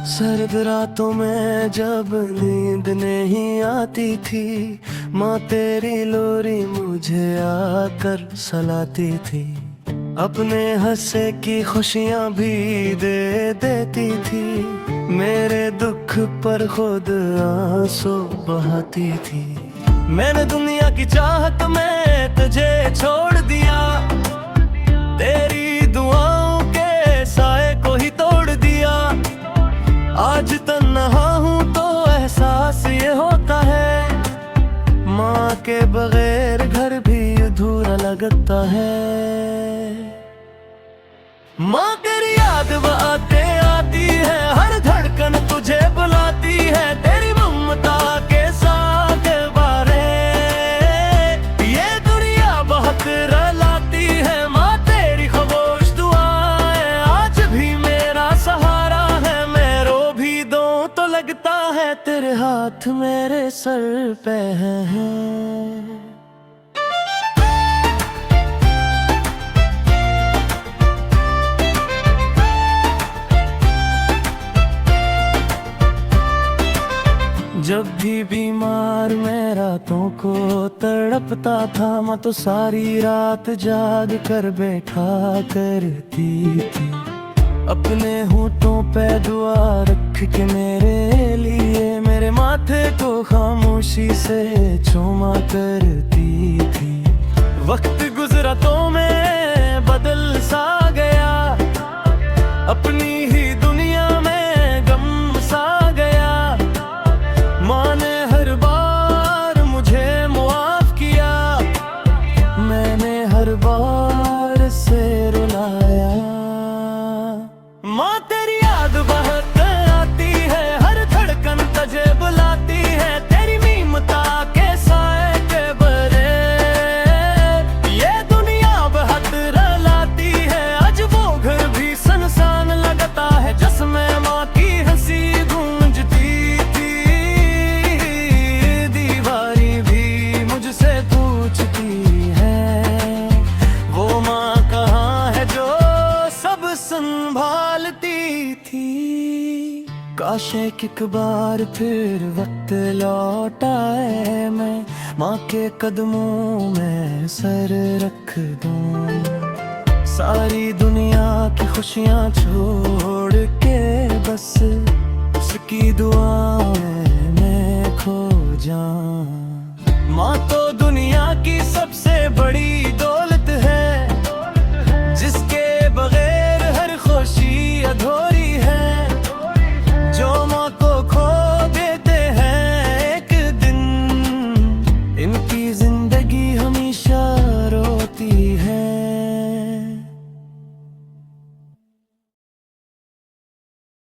सर्द रातों में जब नींद नहीं आती थी, माँ तेरी लोरी मुझे आकर सलाती थी। अपने हंसे की खुशियाँ भी दे देती थी, मेरे दुख पर खुद आंसू बहाती थी। मैंने दुनिया की चाहत में तुझे छोड़ दिया, तेरी दुआओं के साए को ही तोड़ दिया। आज तन्हा हूँ तो एहसास ये होता है, माँ के बगैर घर भी अधूरा लगता है। माँ तेरी याद आते आती है, हर धड़कन तुझे बुलाती है। तेरी ममता के साथ बारे ये दुनिया बहुत रुलाती है। माँ तेरी खामोश दुआएं आज भी मेरा सहारा है। मैं रो भी दूं तो लगता है तेरे हाथ मेरे सर पे हैं। जब भी बीमार मैं रातों को तड़पता था, माँ तो सारी रात जाग कर बैठा करती थी। अपने होठों पे दुआ रख के मेरे लिए मेरे माथे को खामोशी से चूमा करती थी। वक्त गुजरा तो मैं बदल सा गया, अपनी ही दुनिया में गम सा गया। माँ ने हर बार मुझे मुआफ किया, मैंने हर बार से रुलाया। माँ तेरी याद बहुत आती है, हर धड़कन तुझे बुलाती है। तेरी मीमता के साए के बरे ये दुनिया बहुत रुलाती है। आज वो घर भी सुनसान लगता है, जिसमें माँ की हंसी गूंजती थी। दीवारी भी मुझसे पूछती है, वो माँ कहाँ है जो सब संभालती थी। काश एक बार फिर वक्त लौट आए, मैं माँ के कदमों में सर रख दूं। सारी दुनिया की खुशियाँ छोड़ के बस उसकी दुआएं मैं खो जाऊं। माँ तो दुनिया की सबसे बड़ी दौलत